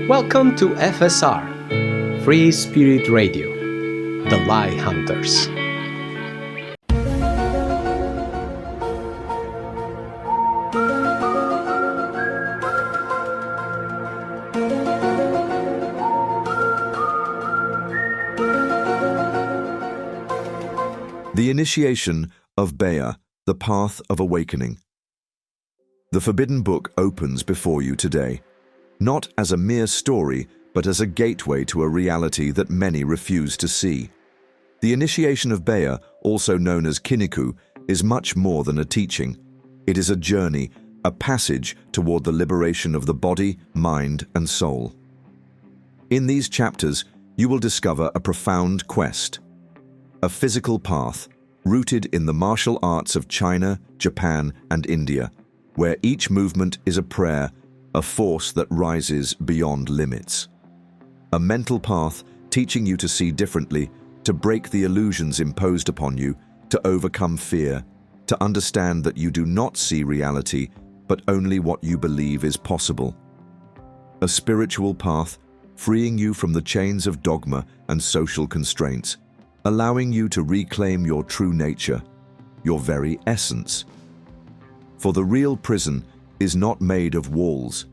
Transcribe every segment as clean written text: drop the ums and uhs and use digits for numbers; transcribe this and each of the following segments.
Welcome to FSR, Free Spirit Radio, The Light Hunters. The Initiation of Béa, the Path of Awakening. The Forbidden Book opens before you today, not as a mere story, but as a gateway to a reality that many refuse to see. The Initiation of Béa, also known as Kinniku, is much more than a teaching. It is a journey, a passage toward the liberation of the body, mind, and soul. In these chapters, you will discover a profound quest, a physical path rooted in the martial arts of China, Japan, and India, where each movement is a prayer, a force that rises beyond limits. A mental path teaching you to see differently, to break the illusions imposed upon you, to overcome fear, to understand that you do not see reality, but only what you believe is possible. A spiritual path freeing you from the chains of dogma and social constraints, allowing you to reclaim your true nature, your very essence. For the real prison is not made of walls.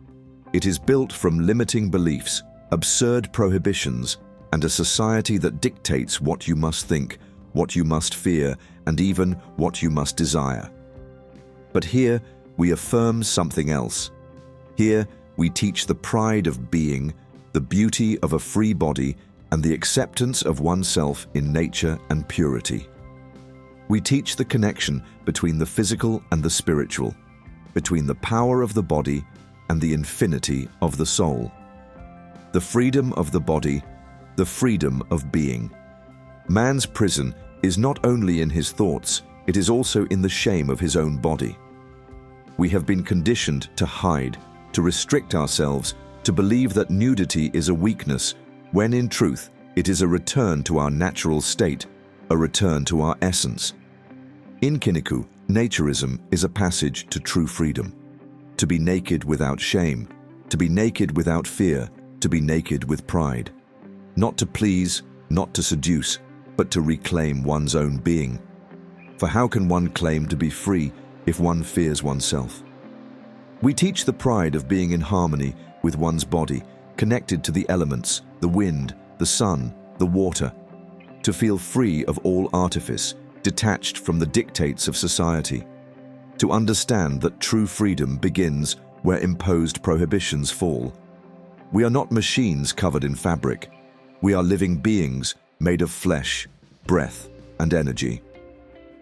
It is built from limiting beliefs, absurd prohibitions, and a society that dictates what you must think, what you must fear, and even what you must desire. But here we affirm something else. Here we teach the pride of being, the beauty of a free body, and the acceptance of oneself in nature and purity. We teach the connection between the physical and the spiritual, between the power of the body and the infinity of the soul. The freedom of the body, the freedom of being. Man's prison is not only in his thoughts, it is also in the shame of his own body. We have been conditioned to hide, to restrict ourselves, to believe that nudity is a weakness, when in truth it is a return to our natural state, a return to our essence. In Kinniku, naturism is a passage to true freedom. To be naked without shame, to be naked without fear, to be naked with pride. Not to please, not to seduce, but to reclaim one's own being. For how can one claim to be free if one fears oneself? We teach the pride of being in harmony with one's body, connected to the elements, the wind, the sun, the water, to feel free of all artifice, detached from the dictates of society, to understand that true freedom begins where imposed prohibitions fall. We are not machines covered in fabric. We are living beings made of flesh, breath, and energy.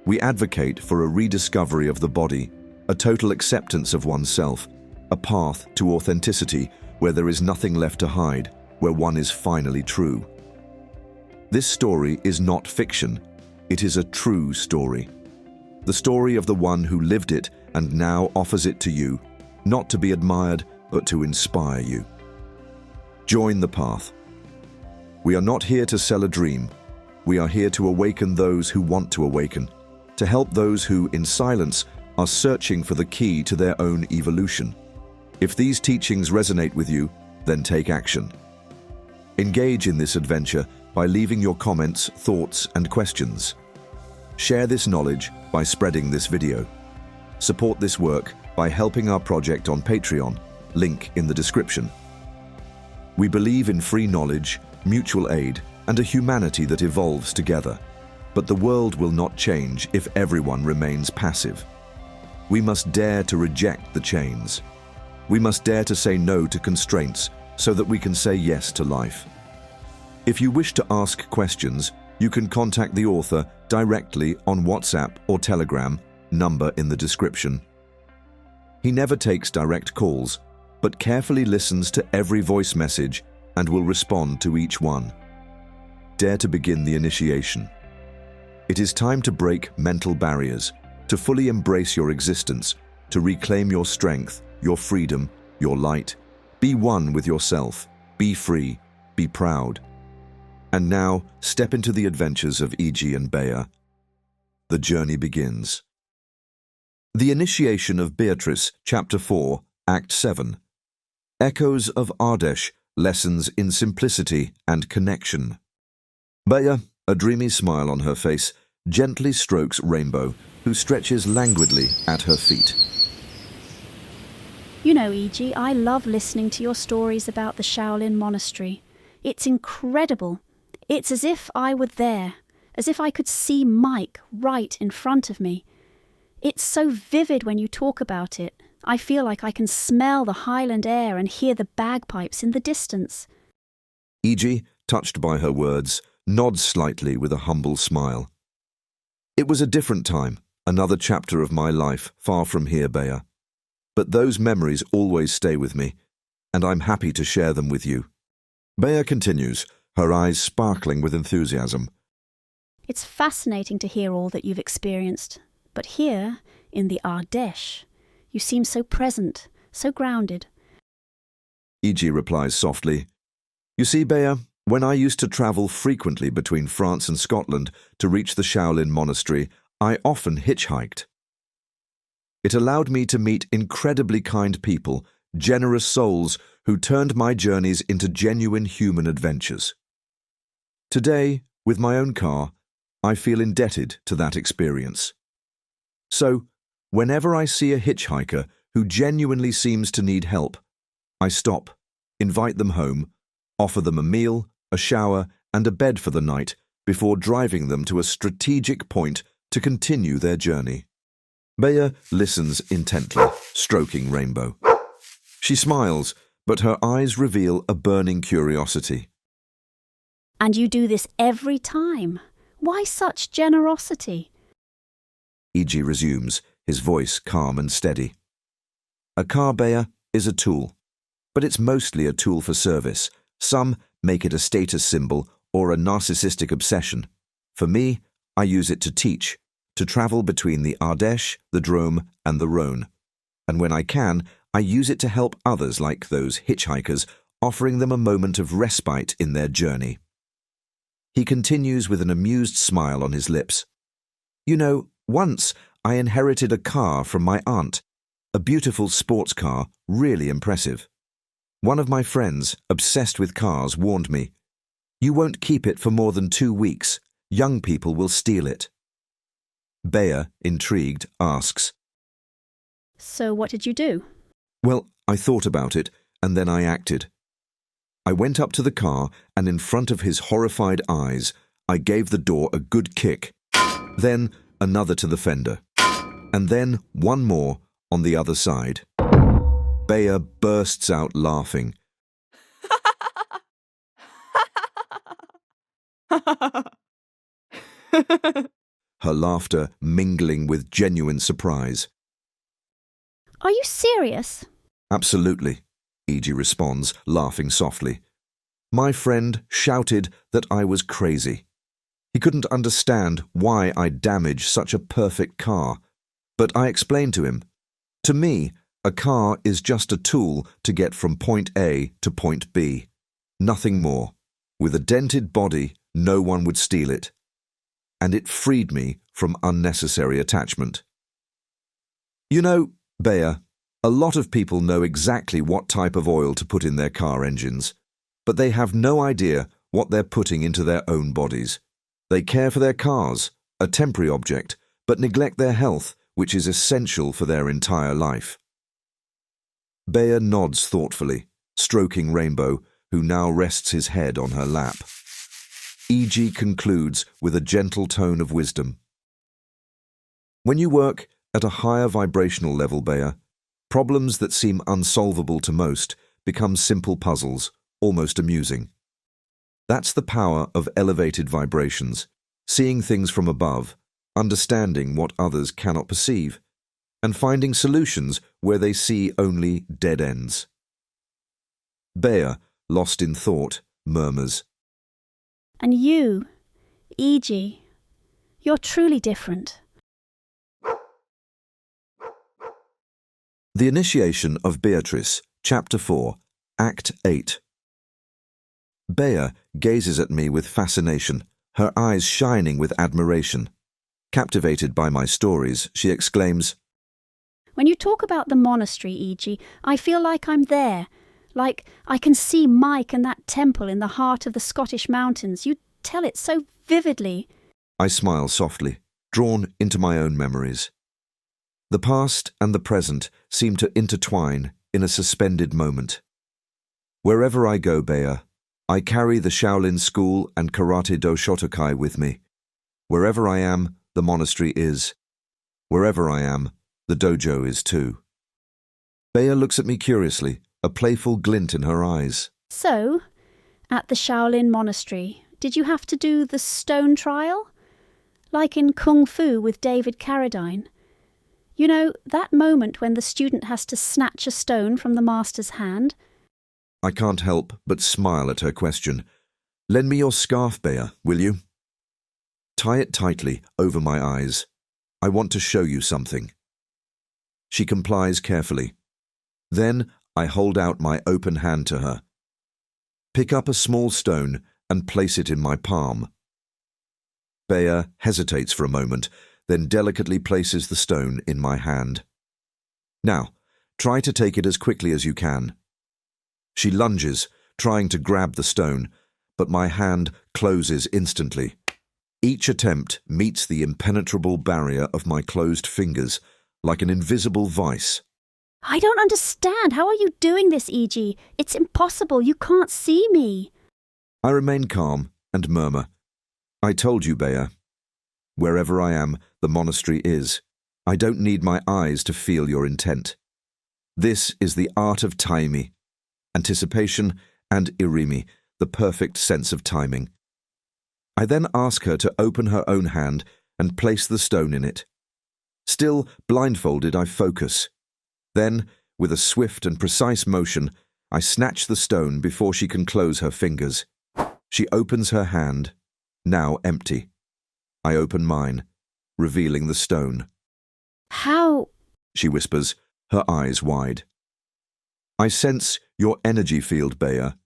We advocate for a rediscovery of the body, a total acceptance of oneself, a path to authenticity where there is nothing left to hide, where one is finally true. This story is not fiction. It is a true story. The story of the one who lived it and now offers it to you, not to be admired, but to inspire you. Join the path. We are not here to sell a dream. We are here to awaken those who want to awaken, to help those who, in silence, are searching for the key to their own evolution. If these teachings resonate with you, then take action. Engage in this adventure by leaving your comments, thoughts, and questions. Share this knowledge by spreading this video. Support this work by helping our project on Patreon, link in the description. We believe in free knowledge, mutual aid, and a humanity that evolves together. But the world will not change if everyone remains passive. We must dare to reject the chains. We must dare to say no to constraints so that we can say yes to life. If you wish to ask questions, you can contact the author directly on WhatsApp or Telegram, number in the description. He never takes direct calls, but carefully listens to every voice message and will respond to each one. Dare to begin the initiation. It is time to break mental barriers, to fully embrace your existence, to reclaim your strength, your freedom, your light. Be one with yourself, be free, be proud. And now, step into the adventures of Igi and Béa. The journey begins. The Initiation of Béatrice, Chapter 4, Act 7. Echoes of Ardesh lessons in simplicity and connection. Béa, a dreamy smile on her face, gently strokes Rainbow, who stretches languidly at her feet. You know, Igi, I love listening to your stories about the Shaolin monastery. It's incredible. It's as if I were there, as if I could see Mike right in front of me. It's so vivid when you talk about it. I feel like I can smell the highland air and hear the bagpipes in the distance. Igi, touched by her words, nods slightly with a humble smile. It was a different time, another chapter of my life, far from here, Béa. But those memories always stay with me, and I'm happy to share them with you. Béa continues, her eyes sparkling with enthusiasm. It's fascinating to hear all that you've experienced. But here, in the Ardèche, you seem so present, so grounded. Igi replies softly, You see, Béa, when I used to travel frequently between France and Scotland to reach the Shaolin monastery, I often hitchhiked. It allowed me to meet incredibly kind people, generous souls who turned my journeys into genuine human adventures. Today, with my own car, I feel indebted to that experience. So, whenever I see a hitchhiker who genuinely seems to need help, I stop, invite them home, offer them a meal, a shower, and a bed for the night before driving them to a strategic point to continue their journey. Béa listens intently, stroking Rainbow. She smiles, but her eyes reveal a burning curiosity. And you do this every time. Why such generosity? Igi resumes, his voice calm and steady. A car, Béa, is a tool, but it's mostly a tool for service. Some make it a status symbol or a narcissistic obsession. For me, I use it to teach, to travel between the Ardèche, the Drôme, and the Rhône. And when I can, I use it to help others like those hitchhikers, offering them a moment of respite in their journey. He continues with an amused smile on his lips. You know, once I inherited a car from my aunt, a beautiful sports car, really impressive. One of my friends, obsessed with cars, warned me, You won't keep it for more than 2 weeks. Young people will steal it. Béa, intrigued, asks, So what did you do? Well, I thought about it, and then I acted. I went up to the car, and in front of his horrified eyes, I gave the door a good kick, then another to the fender, and then one more on the other side. Béa bursts out laughing. Her laughter mingling with genuine surprise. Are you serious? Absolutely, Igi responds, laughing softly. My friend shouted that I was crazy. He couldn't understand why I'd damaged such a perfect car, but I explained to him, to me, a car is just a tool to get from point A to point B. Nothing more. With a dented body, no one would steal it. And it freed me from unnecessary attachment. You know, Béa, a lot of people know exactly what type of oil to put in their car engines, but they have no idea what they're putting into their own bodies. They care for their cars, a temporary object, but neglect their health, which is essential for their entire life. Béa nods thoughtfully, stroking Rainbow, who now rests his head on her lap. Igi concludes with a gentle tone of wisdom. When you work at a higher vibrational level, Béa, problems that seem unsolvable to most become simple puzzles, almost amusing. That's the power of elevated vibrations, seeing things from above, understanding what others cannot perceive, and finding solutions where they see only dead ends. Béa, lost in thought, murmurs, And you, Igi, you're truly different. The Initiation of Béatrice, Chapter 4, Act 8. Béa gazes at me with fascination, her eyes shining with admiration. Captivated by my stories, she exclaims, When you talk about the monastery, Igi, I feel like I'm there, Like, I can see Mike and that temple in the heart of the Scottish mountains. You tell it so vividly. I smile softly, drawn into my own memories. The past and the present seem to intertwine in a suspended moment. Wherever I go, Béa, I carry the Shaolin school and Karate Do Shotokai with me. Wherever I am, the monastery is. Wherever I am, the dojo is too. Béa looks at me curiously, a playful glint in her eyes. So, at the Shaolin monastery, did you have to do the stone trial? Like in Kung Fu with David Carradine. You know, that moment when the student has to snatch a stone from the master's hand? I can't help but smile at her question. Lend me your scarf, Béa, will you? Tie it tightly over my eyes. I want to show you something. She complies carefully. Then I hold out my open hand to her. Pick up a small stone and place it in my palm. Béa hesitates for a moment, then delicately places the stone in my hand. Now, try to take it as quickly as you can. She lunges, trying to grab the stone, but my hand closes instantly. Each attempt meets the impenetrable barrier of my closed fingers, like an invisible vice. I don't understand. How are you doing this, Igi? It's impossible. You can't see me. I remain calm and murmur. I told you, Béa. Wherever I am, the monastery is. I don't need my eyes to feel your intent. This is the art of taimi, anticipation, and irimi, the perfect sense of timing. I then ask her to open her own hand and place the stone in it. Still blindfolded, I focus. Then, with a swift and precise motion, I snatch the stone before she can close her fingers. She opens her hand, now empty. I open mine, revealing the stone. How? She whispers, her eyes wide. I sense your energy field, Béa.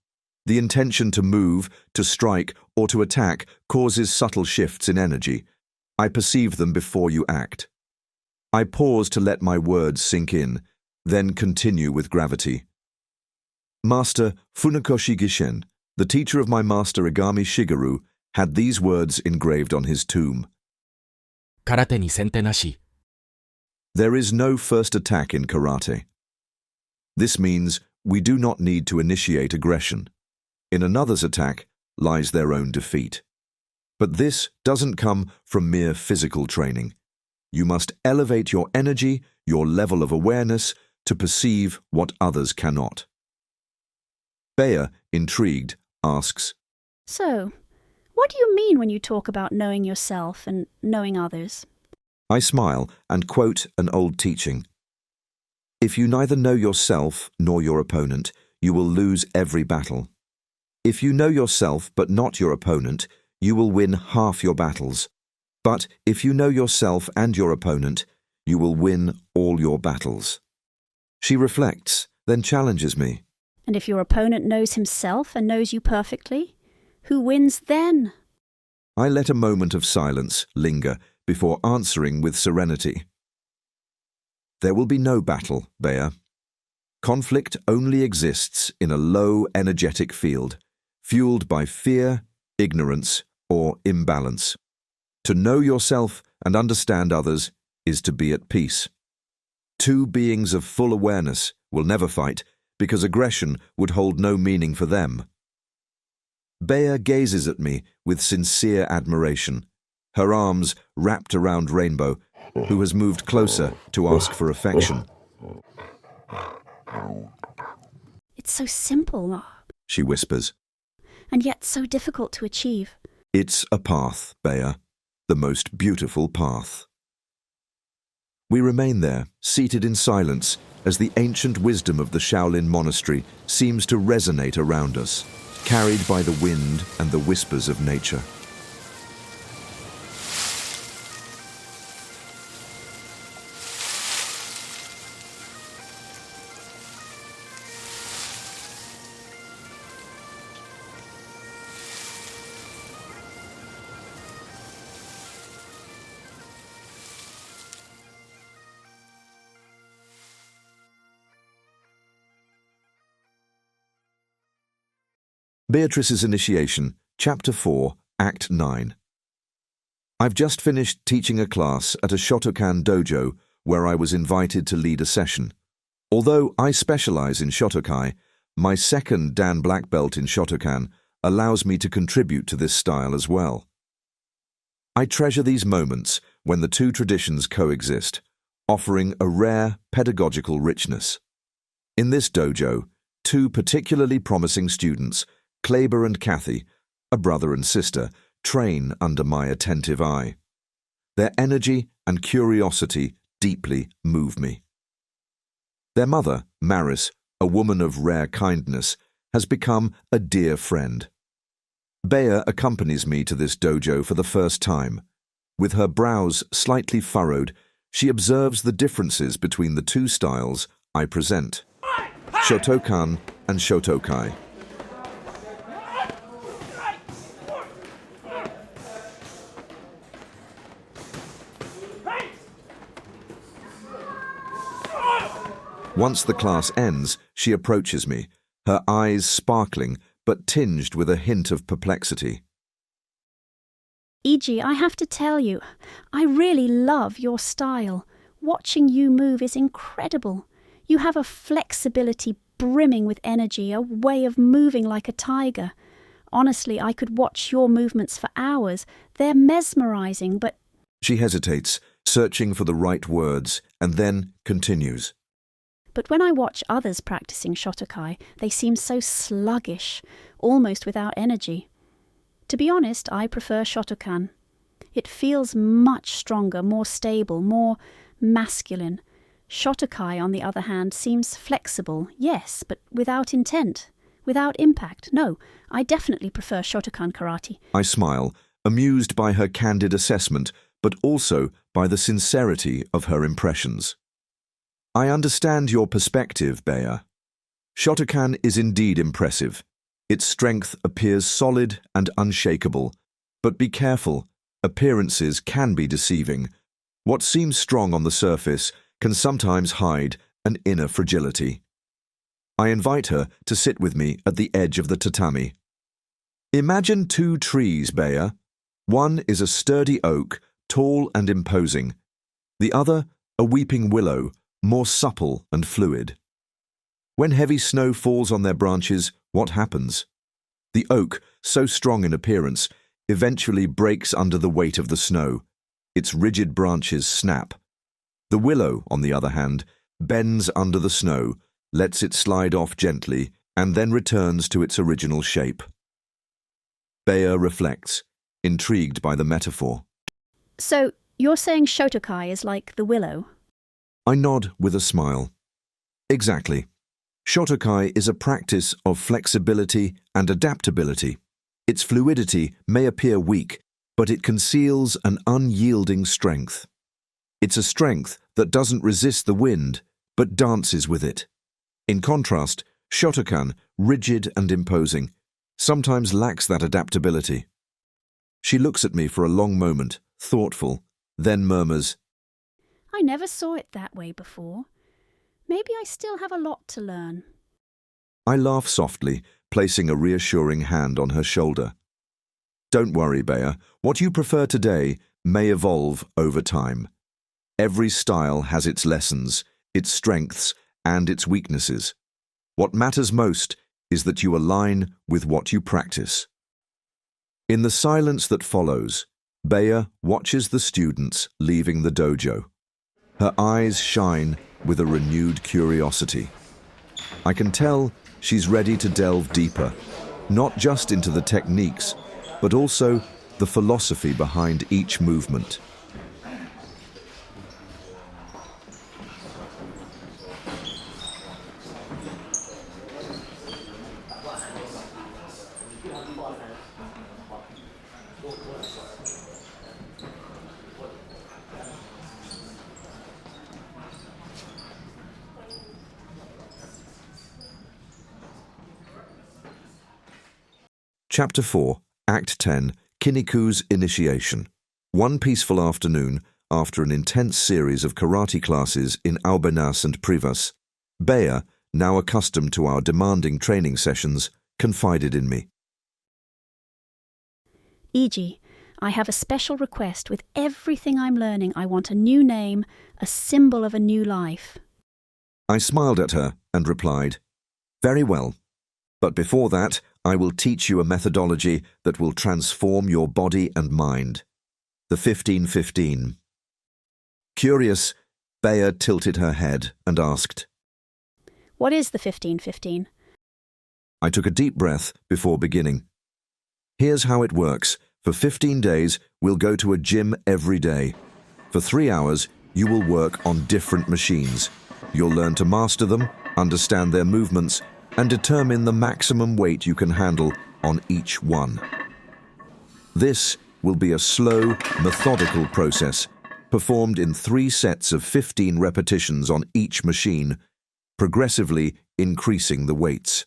The intention to move, to strike, or to attack causes subtle shifts in energy. I perceive them before you act. I pause to let my words sink in, then continue with gravity. Master Funakoshi Gishen, the teacher of my master Igami Shigeru, had these words engraved on his tomb. 空手に先手なし。 There is no first attack in karate. This means we do not need to initiate aggression. In another's attack lies their own defeat. But this doesn't come from mere physical training. You must elevate your energy, your level of awareness, to perceive what others cannot. Béa, intrigued, asks, So, what do you mean when you talk about knowing yourself and knowing others? I smile and quote an old teaching. If you neither know yourself nor your opponent, you will lose every battle. If you know yourself but not your opponent, you will win half your battles. But if you know yourself and your opponent, you will win all your battles. She reflects, then challenges me. And if your opponent knows himself and knows you perfectly, who wins then? I let a moment of silence linger before answering with serenity. There will be no battle, Béa. Conflict only exists in a low energetic field, fueled by fear, ignorance, or imbalance. To know yourself and understand others is to be at peace. Two beings of full awareness will never fight because aggression would hold no meaning for them. Béa gazes at me with sincere admiration, her arms wrapped around Rainbow, who has moved closer to ask for affection. It's so simple, She whispers. and yet so difficult to achieve. It's a path, Béa, the most beautiful path. We remain there, seated in silence, as the ancient wisdom of the Shaolin monastery seems to resonate around us, carried by the wind and the whispers of nature. Béatrice's Initiation, Chapter 4, Act 9. I've just finished teaching a class at a Shotokan dojo where I was invited to lead a session. Although I specialize in Shotokai, my second Dan Black Belt in Shotokan allows me to contribute to this style as well. I treasure these moments when the two traditions coexist, offering a rare pedagogical richness. In this dojo, two particularly promising students, Kleber and Kathy, a brother and sister, train under my attentive eye. Their energy and curiosity deeply move me. Their mother, Maris, a woman of rare kindness, has become a dear friend. Béa accompanies me to this dojo for the first time. With her brows slightly furrowed, she observes the differences between the two styles I present, Shotokan and Shotokai. Once the class ends, she approaches me, her eyes sparkling but tinged with a hint of perplexity. Igi, I have to tell you, I really love your style. Watching you move is incredible. You have a flexibility brimming with energy, a way of moving like a tiger. Honestly, I could watch your movements for hours. They're mesmerizing, but... She hesitates, searching for the right words, and then continues. But when I watch others practicing Shotokai, they seem so sluggish, almost without energy. To be honest, I prefer Shotokan. It feels much stronger, more stable, more masculine. Shotokai, on the other hand, seems flexible, yes, but without intent, without impact. No, I definitely prefer Shotokan karate. I smile, amused by her candid assessment, but also by the sincerity of her impressions. I understand your perspective, Béa. Shotokan is indeed impressive. Its strength appears solid and unshakable. But be careful, appearances can be deceiving. What seems strong on the surface can sometimes hide an inner fragility. I invite her to sit with me at the edge of the tatami. Imagine two trees, Béa. One is a sturdy oak, tall and imposing. The other, a weeping willow, more supple and fluid. When heavy snow falls on their branches, what happens? The oak, so strong in appearance, eventually breaks under the weight of the snow. Its rigid branches snap. The willow, on the other hand, bends under the snow, lets it slide off gently, and then returns to its original shape. Béa reflects, intrigued by the metaphor. So, you're saying Shotokai is like the willow? I nod with a smile. Exactly. Shotokai is a practice of flexibility and adaptability. Its fluidity may appear weak, but it conceals an unyielding strength. It's a strength that doesn't resist the wind, but dances with it. In contrast, Shotokan, rigid and imposing, sometimes lacks that adaptability. She looks at me for a long moment, thoughtful, then murmurs, I never saw it that way before. Maybe I still have a lot to learn. I laugh softly, placing a reassuring hand on her shoulder. Don't worry, Béa. What you prefer today may evolve over time. Every style has its lessons, its strengths, and its weaknesses. What matters most is that you align with what you practice. In the silence that follows, Béa watches the students leaving the dojo. Her eyes shine with a renewed curiosity. I can tell she's ready to delve deeper, not just into the techniques, but also the philosophy behind each movement. Chapter 4, Act 10, Kiniku's Initiation. One peaceful afternoon, after an intense series of karate classes in Aubenas and Privas, Béa, now accustomed to our demanding training sessions, confided in me. Igi, I have a special request. With everything I'm learning, I want a new name, a symbol of a new life. I smiled at her and replied, "Very well. But before that, I will teach you a methodology that will transform your body and mind. The 15-15. Curious, Béa tilted her head and asked, What is the 15-15? I took a deep breath before beginning. Here's how it works. For 15 days, we'll go to a gym every day. For 3 hours, you will work on different machines. You'll learn to master them, understand their movements, and determine the maximum weight you can handle on each one. This will be a slow, methodical process, performed in 3 sets of 15 repetitions on each machine, progressively increasing the weights.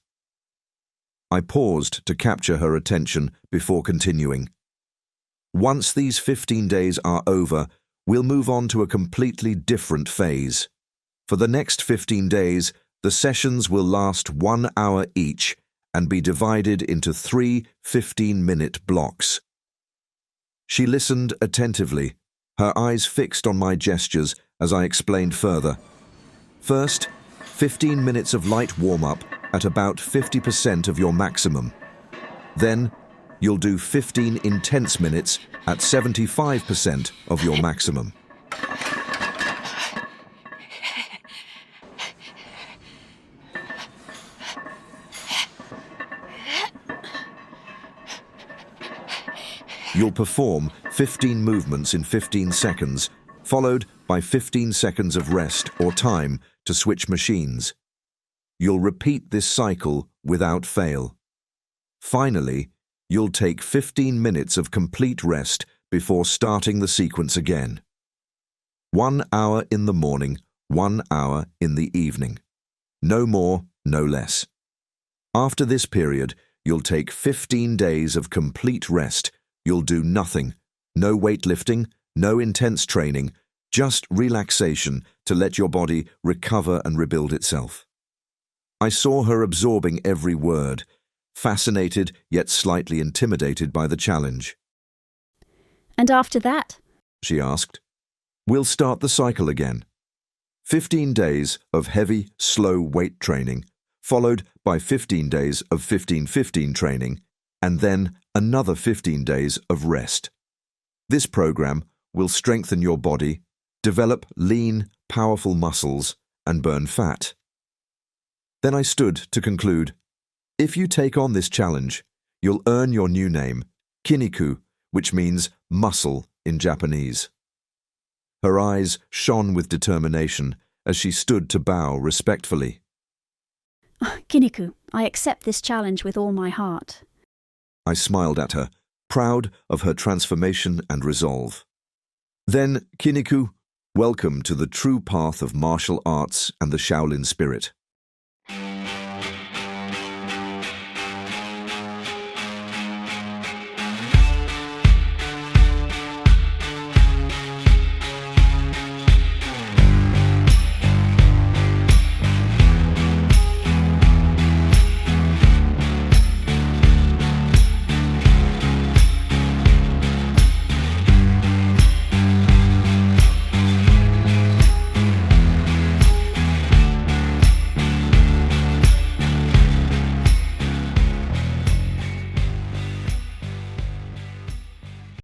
I paused to capture her attention before continuing. Once these 15 days are over, we'll move on to a completely different phase. For the next 15 days, the sessions will last 1 hour each and be divided into 3 15-minute blocks. She listened attentively, her eyes fixed on my gestures as I explained further. First, 15 minutes of light warm-up at about 50% of your maximum. Then, you'll do 15 intense minutes at 75% of your maximum. You'll perform 15 movements in 15 seconds, followed by 15 seconds of rest or time to switch machines. You'll repeat this cycle without fail. Finally, you'll take 15 minutes of complete rest before starting the sequence again. 1 hour in the morning, 1 hour in the evening. No more, no less. After this period, you'll take 15 days of complete rest. You'll do nothing, no weightlifting, no intense training, just relaxation to let your body recover and rebuild itself. I saw her absorbing every word, fascinated yet slightly intimidated by the challenge. And after that? She asked. We'll start the cycle again. 15 days of heavy, slow weight training, followed by 15 days of 15-15 training, and then another 15 days of rest. This program will strengthen your body, develop lean, powerful muscles, and burn fat. Then I stood to conclude. If you take on this challenge, you'll earn your new name, Kiniku, which means muscle in Japanese. Her eyes shone with determination as she stood to bow respectfully. Kiniku, I accept this challenge with all my heart. I smiled at her, proud of her transformation and resolve. Then, Kiniku, welcome to the true path of martial arts and the Shaolin spirit.